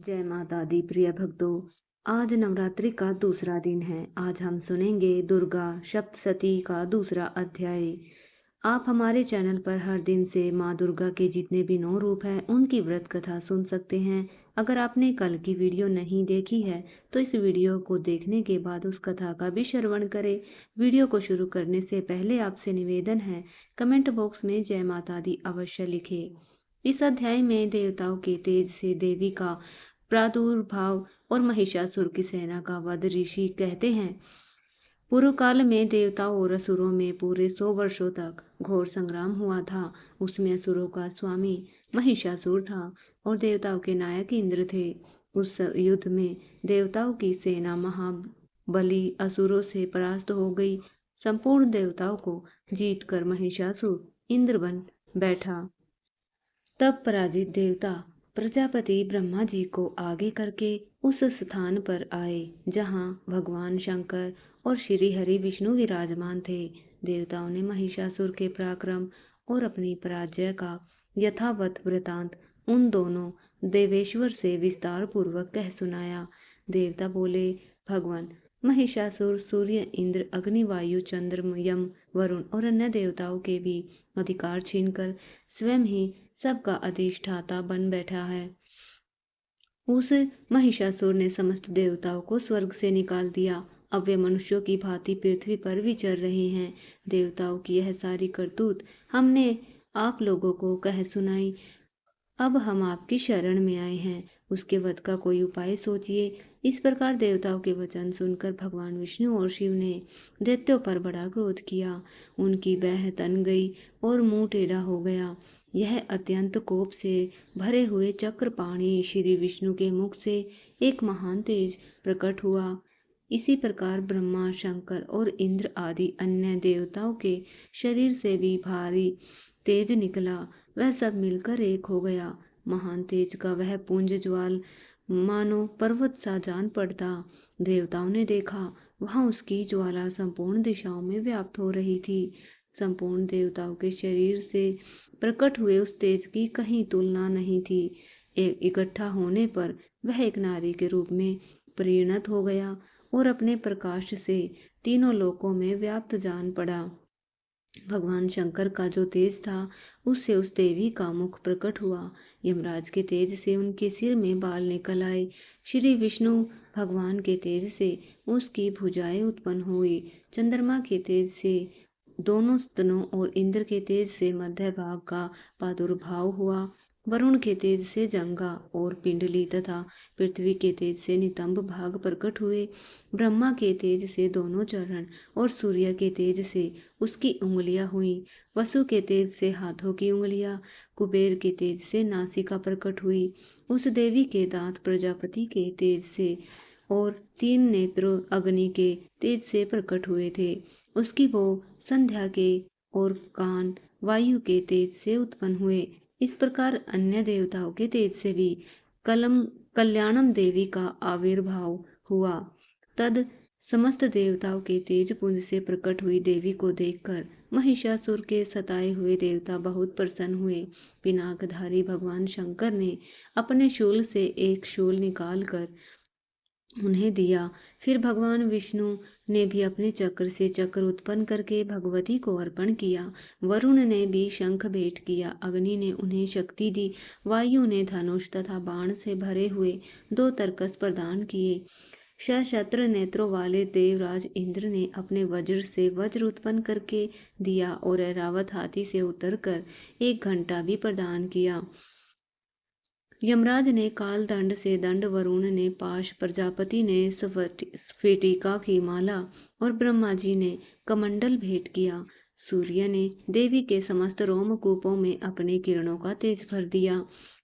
जय माता दी प्रिय भक्तों। आज नवरात्रि का दूसरा दिन है। आज हम सुनेंगे दुर्गा सप्तशती का दूसरा अध्याय। आप हमारे चैनल पर हर दिन से माँ दुर्गा के जितने भी 9 रूप हैं उनकी व्रत कथा सुन सकते हैं। अगर आपने कल की वीडियो नहीं देखी है तो इस वीडियो को देखने के बाद उस कथा का भी श्रवण करें। वीडियो को शुरू करने से पहले आपसे निवेदन है, कमेंट बॉक्स में जय माता दी अवश्य लिखें। इस अध्याय में देवताओं के तेज से देवी का प्रादुर्भाव और महिषासुर की सेना का वध ऋषि कहते हैं। पूर्व काल में देवताओं और असुरों में पूरे 100 वर्षों तक घोर संग्राम हुआ था। उसमें असुरों का स्वामी महिषासुर था और देवताओं के नायक इंद्र थे। उस युद्ध में देवताओं की सेना महाबली असुरों से परास्त हो गई। संपूर्ण देवताओं को जीतकर महिषासुर इंद्र बन बैठा। तब पराजित देवता प्रजापति ब्रह्मा जी को आगे करके उस स्थान पर आए जहाँ भगवान शंकर और श्री हरि विष्णु विराजमान थे। देवताओं ने महिषासुर के पराक्रम और अपनी पराजय का यथावत वृतांत उन दोनों देवेश्वर से विस्तार पूर्वक कह सुनाया। देवता बोले, भगवान महिषासुर सूर्य, इंद्र, अग्नि, वायु, चंद्र, यम, वरुण और अन्य देवताओं के भी अधिकार छीनकर स्वयं ही सबका अधिष्ठाता बन बैठा है। उस महिषासुर ने समस्त देवताओं को स्वर्ग से निकाल दिया। अब वे मनुष्यों की भांति पृथ्वी पर विचर रहे हैं। देवताओं की यह सारी करतूत हमने आप लोगों को कह सुनाई। अब हम आपकी शरण में आए हैं, उसके वध का कोई उपाय सोचिए। इस प्रकार देवताओं के वचन सुनकर भगवान विष्णु और शिव ने दैत्यों पर बड़ा क्रोध किया। उनकी बैह तन गई और मुंह टेढ़ा हो गया। यह अत्यंत कोप से भरे हुए चक्रपाणी श्री विष्णु के मुख से एक महान तेज प्रकट हुआ। इसी प्रकार ब्रह्मा, शंकर और इंद्र आदि अन्य देवताओं के शरीर से भी भारी तेज निकला। वह सब मिलकर एक हो गया। महान तेज का वह पुंज ज्वाल मानो पर्वत सा जान पड़ता। देवताओं ने देखा, वहां उसकी ज्वाला संपूर्ण दिशाओं में व्याप्त हो रही थी। संपूर्ण देवताओं के शरीर से प्रकट हुए उस तेज की कहीं तुलना नहीं थी। इकट्ठा होने पर वह एक नारी के रूप में परिणत हो गया और अपने प्रकाश से तीनों लोकों में व्याप्त जान पड़ा। भगवान शंकर का जो तेज था उससे उस देवी का मुख प्रकट हुआ। यमराज के तेज से उनके सिर में बाल निकल आए। श्री विष्णु भगवान के तेज से उसकी भुजाएं उत्पन्न हुई। चंद्रमा के तेज से दोनों स्तनों और इंद्र के तेज से मध्य भाग का प्रादुर्भाव हुआ। वरुण के तेज से जंगा और पिंडली तथा पृथ्वी के तेज से नितंब भाग प्रकट हुए। ब्रह्मा के तेज से दोनों चरण और सूर्य के तेज से उसकी उंगलियां हुई। वसु के तेज से हाथों की उंगलियां, कुबेर के तेज से नासिका प्रकट हुई। उस देवी के दांत प्रजापति के तेज से और 3 नेत्र अग्नि के तेज से प्रकट हुए थे। उसकी वो संध्या के और कान वायु के तेज से उत्पन्न हुए। इस प्रकार अन्य देवताओं के तेज से भी कल्याणम देवी का आविर्भाव हुआ। तद समस्त देवताओं के तेज पुंज से प्रकट हुई देवी को देखकर महिषासुर के सताए हुए देवता बहुत प्रसन्न हुए। पिनाकधारी भगवान शंकर ने अपने शूल से एक शूल निकालकर उन्हें दिया। फिर भगवान विष्णु ने भी अपने चक्र से चक्र उत्पन्न करके भगवती को अर्पण किया। वरुण ने भी शंख भेंट किया। अग्नि ने उन्हें शक्ति दी। वायु ने धनुष तथा बाण से भरे हुए 2 तरकस प्रदान किए। सशस्त्र नेत्रों वाले देवराज इंद्र ने अपने वज्र से वज्र उत्पन्न करके दिया और ऐरावत हाथी से उतरकर एक घंटा भी प्रदान किया। यमराज ने काल दंड से दंड, वरुण ने पाश, प्रजापति ने स्फटिका की माला और ब्रह्मा जी ने कमंडल भेंट किया। सूर्य ने देवी के समस्त रोमकूपों में अपने किरणों का तेज भर दिया।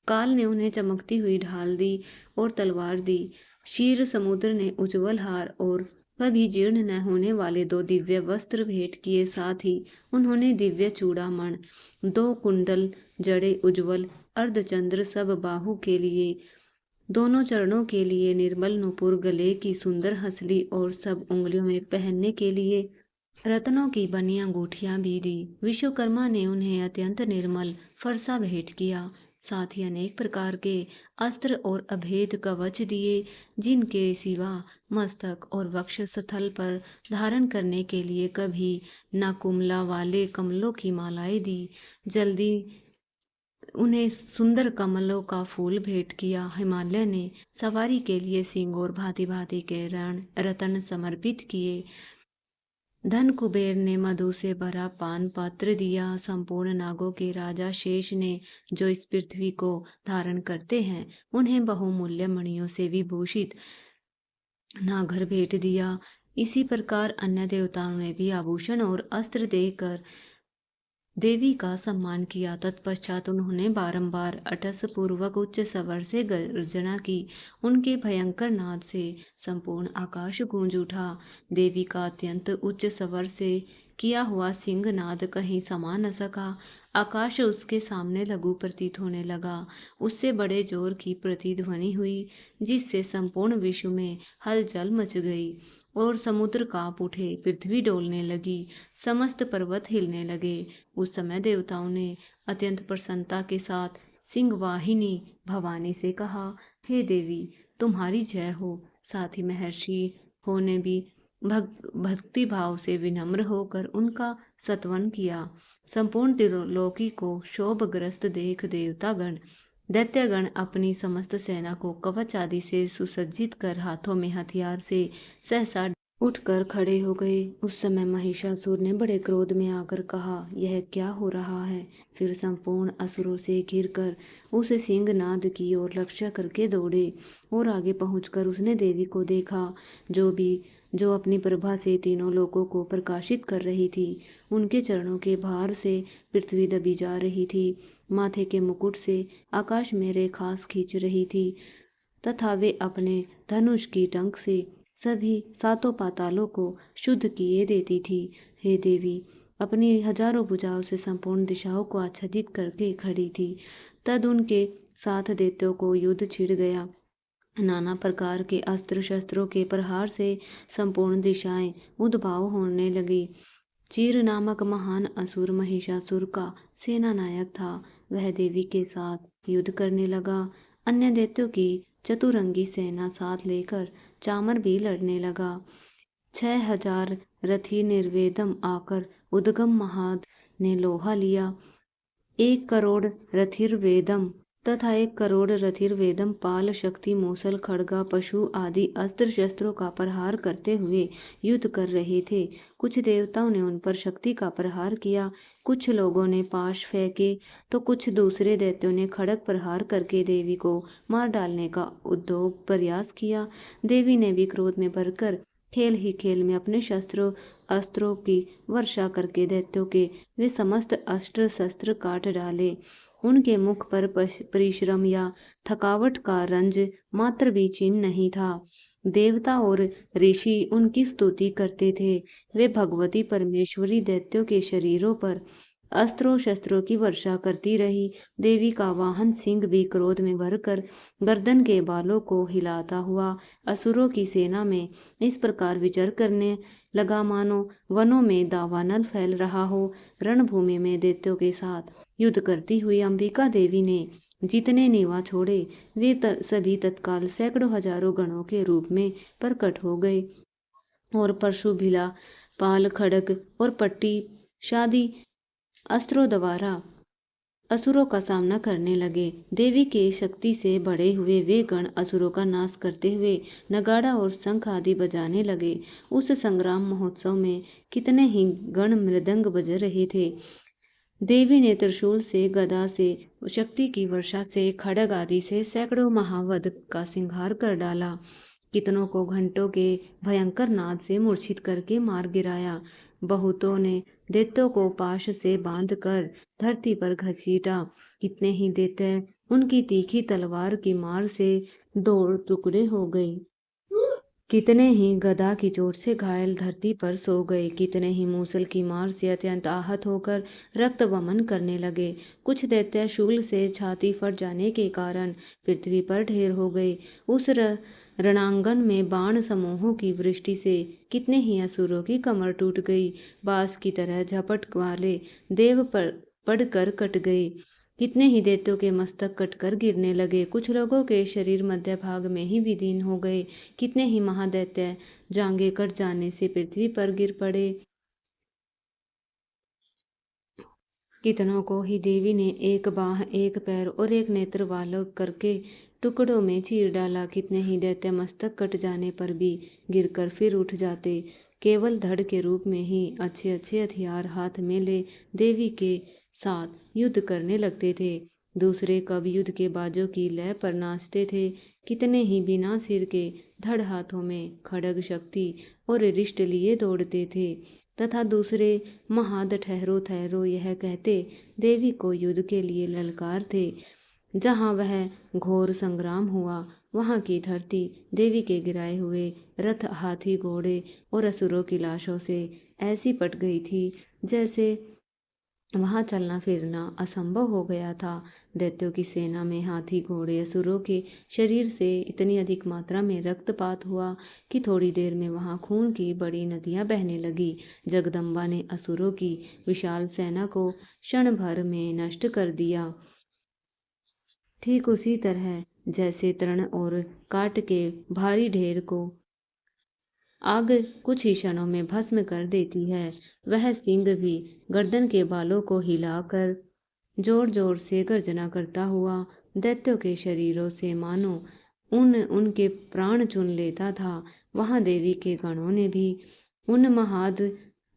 काल ने उन्हें चमकती हुई ढाल दी और तलवार दी। क्षीर समुद्र ने उज्ज्वल हार और कभी जीर्ण न होने वाले 2 दिव्य वस्त्र भेंट किए। साथ ही उन्होंने दिव्य चूड़ामण, 2 कुंडल, जड़े उज्ज्वल अर्धचंद्र, सब बाहु के लिए, दोनों चरणों के लिए निर्मल नुपुर, गले की सुंदर हंसली और सब उंगलियों में पहनने के लिए रत्नों की बनी अंगूठियां भी दी। विश्वकर्मा ने उन्हें अत्यंत निर्मल फरसा भेंट किया। साथ ही अनेक प्रकार के अस्त्र और अभेद कवच दिए, जिनके सिवा मस्तक और वक्ष स्थल पर धारण करने के लिए कभी न कुमला वाले कमलों की मालाएं दी। जल्दी उन्हें सुंदर कमलों का फूल भेंट किया। हिमालय ने सवारी के लिए सिंह और भांति भांति के रण रत्न समर्पित किए। धन कुबेर ने मधु से भरा पान पात्र दिया। संपूर्ण नागों के राजा शेष ने, जो इस पृथ्वी को धारण करते हैं, उन्हें बहुमूल्य मणियों से विभूषित नागर भेंट दिया। इसी प्रकार अन्य देवताओं ने भी आभूषण और अस्त्र देकर देवी का सम्मान किया। तत्पश्चात उन्होंने बारंबार अटस पूर्वक उच्च स्वर से गर्जना की। उनके भयंकर नाद से संपूर्ण आकाश गूंज उठा। देवी का अत्यंत उच्च स्वर से किया हुआ सिंह नाद कहीं समा न सका। आकाश उसके सामने लघु प्रतीत होने लगा। उससे बड़े जोर की प्रतिध्वनि हुई, जिससे संपूर्ण विश्व में हलचल मच गई और समुद्र कांप उठे, पृथ्वी डोलने लगी, समस्त पर्वत हिलने लगे। उस समय देवताओं ने अत्यंत प्रसन्नता के साथ सिंहवाहिनी भवानी से कहा, हे देवी, तुम्हारी जय हो। साथ ही महर्षि हो ने भी भक्ति भाव से विनम्र होकर उनका स्तवन किया। संपूर्ण त्रिलोकी को शोभग्रस्त देख देवतागण दैत्यगण अपनी समस्त सेना को कवच आदि से सुसज्जित कर हाथों में हथियार से सहसा उठकर खड़े हो गए। उस समय महिषासुर ने बड़े क्रोध में आकर कहा, यह क्या हो रहा है? फिर संपूर्ण असुरों से घिरकर उस सिंहनाद की ओर लक्ष्य करके दौड़े और आगे पहुंचकर उसने देवी को देखा, जो अपनी प्रभा से तीनों लोकों को प्रकाशित कर रही थी। उनके चरणों के भार से पृथ्वी दबी जा रही थी। माथे के मुकुट से आकाश में रेखास खींच रही थी तथा वे अपने धनुष की टंक से सभी सातों पातालों को शुद्ध किए देती थी। हे देवी, अपनी हजारों भुजाओं से संपूर्ण दिशाओं को आच्छादित करके खड़ी थी। तद उनके साथ दैत्यों को युद्ध छिड़ गया। नाना प्रकार के अस्त्र शस्त्रों के प्रहार से संपूर्ण दिशाएं उद्भाव होने लगी। चीर नामक महान असुर महिषासुर का सेना नायक था। वह देवी के साथ युद्ध करने लगा। अन्य दैत्यों की चतुरंगी सेना साथ लेकर चामर भी लड़ने लगा। 6000 रथी निर्वेदम आकर उद्गम महाद ने लोहा लिया। 1 करोड़ रथिर्वेदम तथा 1 करोड़ रथिर्वेदम पाल शक्ति मूसल खड़गा पशु आदि अस्त्र शस्त्रों का प्रहार करते हुए युद्ध कर रहे थे। कुछ देवताओं ने उन पर शक्ति का प्रहार किया, कुछ लोगों ने पाश फेंके तो कुछ दूसरे दैत्यों ने खड़ग प्रहार करके देवी को मार डालने का उद्योग प्रयास किया। देवी ने भी क्रोध में भरकर खेल ही खेल में अपने अस्त्रों की वर्षा करके दैत्यों के वे समस्त अस्त्र शस्त्र काट डाले। उनके मुख पर परिश्रम या थकावट का रंज मात्र भी चिन्ह नहीं था। देवता और ऋषि उनकी स्तुति करते थे। वे भगवती परमेश्वरी दैत्यों के शरीरों पर अस्त्रों शस्त्रों की वर्षा करती रही। देवी का वाहन सिंह भी क्रोध में भरकर गर्दन के बालों को हिलाता हुआ असुरों की सेना में इस प्रकार विचर करने लगा, मानो वनों में दावानल फैल रहा हो। रणभूमि में दैत्यों के साथ युद्ध करती हुई अंबिका देवी ने जितने नीवा छोड़े, वे सभी तत्काल सैकड़ों हजारों गणों के रूप में प्रकट हो गए और परशु भिला पाल खड़ग और पट्टी शादी अस्त्रों द्वारा असुरों का सामना करने लगे। देवी के शक्ति से बढ़े हुए वे गण असुरों का नाश करते हुए नगाड़ा और शंख आदि बजाने लगे। उस संग्राम महोत्सव में कितने ही गण मृदंग बज रहे थे। देवी ने त्रिशूल से, गदा से, शक्ति की वर्षा से, खड़ग आदि से सैकड़ों महावध का संहार कर डाला। कितनों को घंटों के भयंकर नाद से मूर्छित करके मार गिराया। बहुतों ने दैत्यों को पाश से बांधकर धरती पर घसीटा। कितने ही दैत्य उनकी तीखी तलवार की मार से दो टुकड़े हो गए। कितने ही गदा की चोट से घायल धरती पर सो गए। कितने ही मूसल की मार से अत्यंत आहत होकर रक्त वमन करने लगे। कुछ दैत्य शूल से छाती फट जाने के कारण पृथ्वी पर ढेर हो गए। उस रणांगन में बाण समूहों की वृष्टि से कितने ही असुरों की कमर टूट गई। बांस की तरह झपट वाले देव पड़कर कट गए। कितने ही दैत्यों के मस्तक कटकर गिरने लगे, कुछ लोगों के शरीर मध्य भाग में ही विलीन हो गए। कितने ही महादैत्य जांघें कट जाने से पृथ्वी पर गिर पड़े। कितनों को ही देवी ने एक बाह, एक पैर और एक नेत्र वालों करके टुकड़ों में चीर डाला। कितने ही दैत्य मस्तक कट जाने पर भी गिरकर फिर उठ जाते। केवल धड़ के रूप में ही अच्छे अच्छे हथियार हाथ में ले देवी के साथ युद्ध करने लगते थे। दूसरे कब युद्ध के बाजों की लय पर नाचते थे। कितने ही बिना सिर के धड़ हाथों में खड्ग शक्ति और रिष्ट लिए दौड़ते थे, तथा दूसरे महाद ठहरो ठहरो यह कहते देवी को युद्ध के लिए ललकारते। जहाँ वह घोर संग्राम हुआ, वहाँ की धरती देवी के गिराए हुए रथ, हाथी, घोड़े और असुरों की लाशों से ऐसी पट गई थी जैसे वहां चलना फिरना असंभव हो गया था। दैत्यों की सेना में हाथी, घोड़े, असुरों के शरीर से इतनी अधिक मात्रा में रक्तपात हुआ कि थोड़ी देर में वहां खून की बड़ी नदियां बहने लगी। जगदम्बा ने असुरों की विशाल सेना को क्षण भर में नष्ट कर दिया। ठीक उसी तरह जैसे तृण और काट के भारी ढेर को आग कुछ ही क्षणों में भस्म कर देती है, वह सिंह भी गर्दन के बालों को हिलाकर जोर जोर से गर्जना करता हुआ दैत्यों के शरीरों से मानो उनके प्राण चुन लेता था। वहां देवी के गणों ने भी उन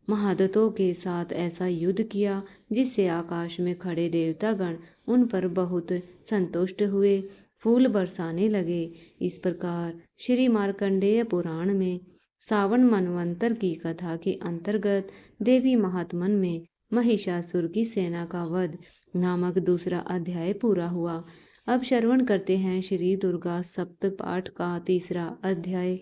महादत्तों के साथ ऐसा युद्ध किया जिससे आकाश में खड़े देवतागण उन पर बहुत संतुष्ट हुए, फूल बरसाने लगे। इस प्रकार श्री मार्कंडेय पुराण में सावन मनवंतर की कथा के अंतर्गत देवी महात्मन में महिषासुर की सेना का वध नामक दूसरा अध्याय पूरा हुआ। अब श्रवण करते हैं श्री दुर्गा सप्तपाठ का तीसरा अध्याय।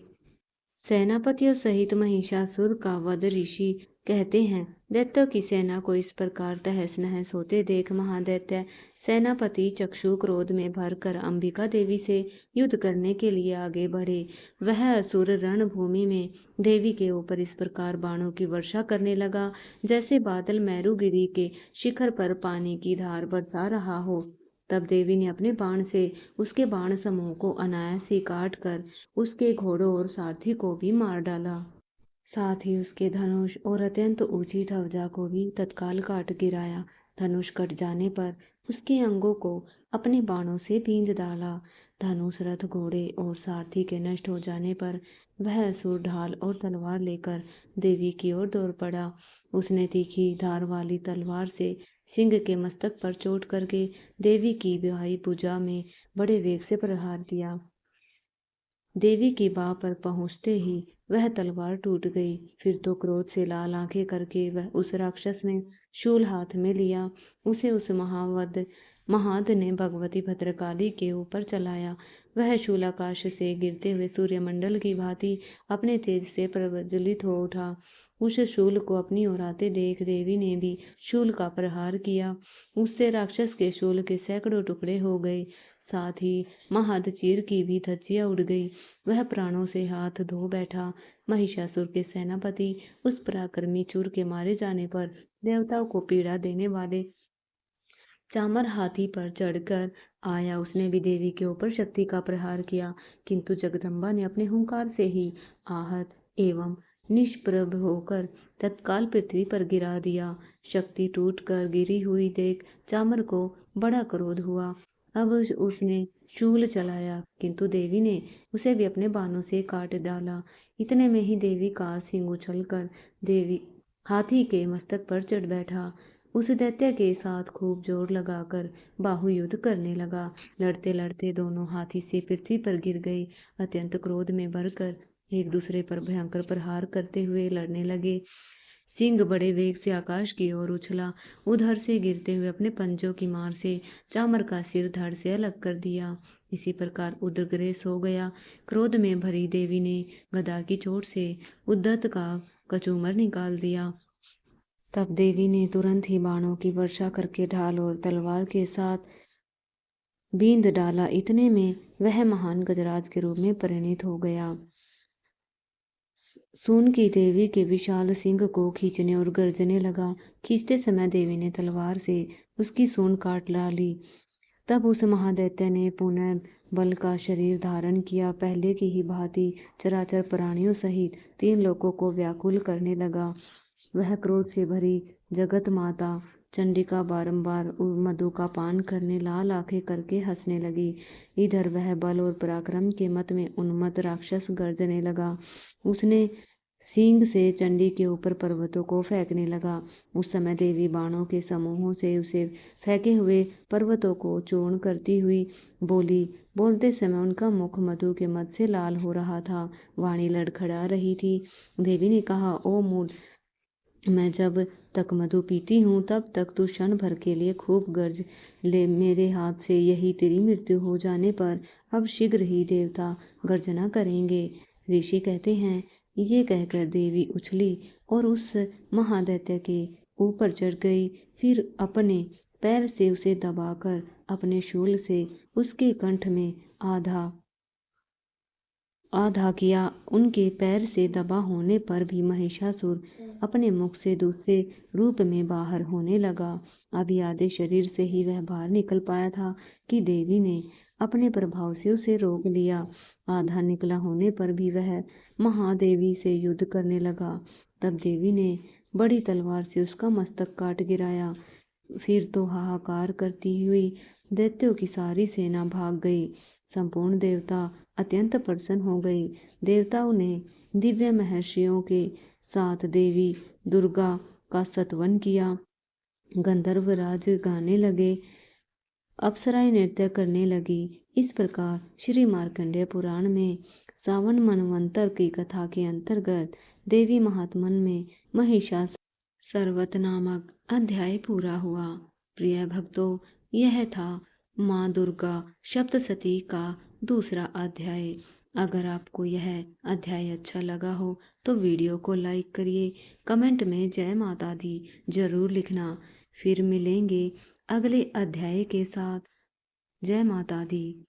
सेनापतियों सहित महिषासुर का वध ऋषि कहते हैं, दैत्यों की सेना को इस प्रकार तहस नहस होते देख महादैत्य सेनापति चक्षु क्रोध में भरकर अंबिका देवी से युद्ध करने के लिए आगे बढ़े। वह असुर रणभूमि में देवी के ऊपर इस प्रकार बाणों की वर्षा करने लगा जैसे बादल मैरुगिरी के शिखर पर पानी की धार बरसा रहा हो। तब देवी ने अपने बाण से उसके बाण समूह को अनायास ही काट कर उसके घोड़ों और सारथी को भी मार डाला। साथ ही उसके धनुष और अत्यंत ऊंची ध्वजा को भी तत्काल काट गिराया। धनुष कट जाने पर उसके अंगों को अपने बाणों से बींध डाला। धनुष, रथ, घोड़े और सारथी के नष्ट हो जाने पर वह असुर ढाल और तलवार लेकर देवी की ओर दौड़ पड़ा। उसने तीखी धार वाली तलवार से सिंह के मस्तक पर चोट करके देवी की बाई भुजा में बड़े वेग से प्रहार किया। देवी की बाह पर पहुंचते ही वह तलवार टूट गई। फिर तो क्रोध से लाल आंखें करके वह उस राक्षस ने शूल हाथ में लिया। उसे उस महाद ने भगवती भद्रकाली के ऊपर चलाया। वह शूल आकाश से गिरते हुए सूर्यमंडल की भांति अपने तेज से प्रज्वलित हो उठा। उस शूल को अपनी ओर आते देख देवी ने भी शूल का प्रहार किया। उससे राक्षस के शूल के सैकड़ों टुकड़े हो गए। साथ ही महादचीर की भी धज्जियां उड़ गई। वह प्राणों से हाथ धो बैठा। महिषासुर के सेनापति उस पराक्रमी चूर के मारे जाने पर देवताओं को पीड़ा देने वाले चामर हाथी पर चढ़कर आया। उसने भी देवी के ऊपर शक्ति का प्रहार किया, किंतु जगदम्बा ने अपने हुंकार से ही आहत एवं निष्प्रभ होकर तत्काल पृथ्वी पर गिरा दिया। शक्ति टूटकर गिरी हुई देख चामर को बड़ा क्रोध हुआ। अब उसने शूल चलाया, किंतु देवी ने उसे भी अपने बाणों से काट डाला। इतने में ही देवी का सिंह उछलकर देवी हाथी के मस्तक पर चढ़ बैठा। उस दैत्य के साथ खूब जोर लगाकर बाहु युद्ध करने लगा। लड़ते लड़ते दोनों हाथी से पृथ्वी पर गिर गए। अत्यंत क्रोध में भरकर एक दूसरे पर भयंकर प्रहार करते हुए लड़ने लगे। सिंह बड़े वेग से आकाश की ओर उछला। उधर से गिरते हुए अपने पंजों की मार से चामर का सिर धड़ से अलग कर दिया। इसी प्रकार उग्रग्रेस हो गया। क्रोध में भरी देवी ने गदा की चोट से उद्धत का कचूमर निकाल दिया। तब देवी ने तुरंत ही बाणों की वर्षा करके ढाल और तलवार के साथ बींध डाला। इतने में वह महान गजराज के रूप में परिणित हो गया। सून की देवी के विशाल सिंह को खींचने और गर्जने लगा। खींचते समय देवी ने तलवार से उसकी सूंड काट डाली। तब उस महादैत्य ने पुनः बल का शरीर धारण किया। पहले की ही भांति चराचर प्राणियों सहित 3 लोकों को व्याकुल करने लगा। वह क्रोध से भरी जगत माता चंडिका बारंबार मधु का पान करने लाल आंखें करके हंसने लगी। इधर वह बल और पराक्रम के मत में उन्मत्त राक्षस गर्जने लगा। उसने सींग से चंडी के ऊपर पर्वतों को फेंकने लगा। उस समय देवी बाणों के समूहों से उसे फेंके हुए पर्वतों को चूर्ण करती हुई बोली। बोलते समय उनका मुख मधु के मद से लाल हो रहा था। वाणी लड़खड़ा रही थी। देवी ने कहा, ओ मूढ़, मैं जब तक मधु पीती हूँ तब तक तू क्षण भर के लिए खूब गर्ज ले। मेरे हाथ से यही तेरी मृत्यु हो जाने पर अब शीघ्र ही देवता गर्जना करेंगे। ऋषि कहते हैं, ये कहकर देवी उछली और उस महादैत्य के ऊपर चढ़ गई। फिर अपने पैर से उसे दबाकर अपने शूल से उसके कंठ में आधा आधा किया। उनके पैर से दबा होने पर भी महिषासुर अपने मुख से दूसरे रूप में बाहर होने लगा। अभी आधे शरीर से ही वह बाहर निकल पाया था कि देवी ने अपने प्रभाव से उसे रोक लिया। आधा निकला होने पर भी वह महादेवी से युद्ध करने लगा। तब देवी ने बड़ी तलवार से उसका मस्तक काट गिराया। फिर तो हाहाकार करती हुई दैत्यों की सारी सेना भाग गई। संपूर्ण देवता अत्यंत प्रसन्न हो गई। देवताओं ने दिव्य महर्षियों के साथ देवी दुर्गा का स्तवन किया। गंधर्व राज गाने लगे, अप्सराएं नृत्य करने लगी। इस प्रकार श्री मार्कंडेय पुराण में सावन मनवंतर की कथा के अंतर्गत देवी महात्मन में महिषासुर सर्वत नामक अध्याय पूरा हुआ। प्रिय भक्तों, यह था माँ दुर्गा सप्तशती का दूसरा अध्याय। अगर आपको यह अध्याय अच्छा लगा हो तो वीडियो को लाइक करिए। कमेंट में जय माता दी जरूर लिखना। फिर मिलेंगे अगले अध्याय के साथ। जय माता दी।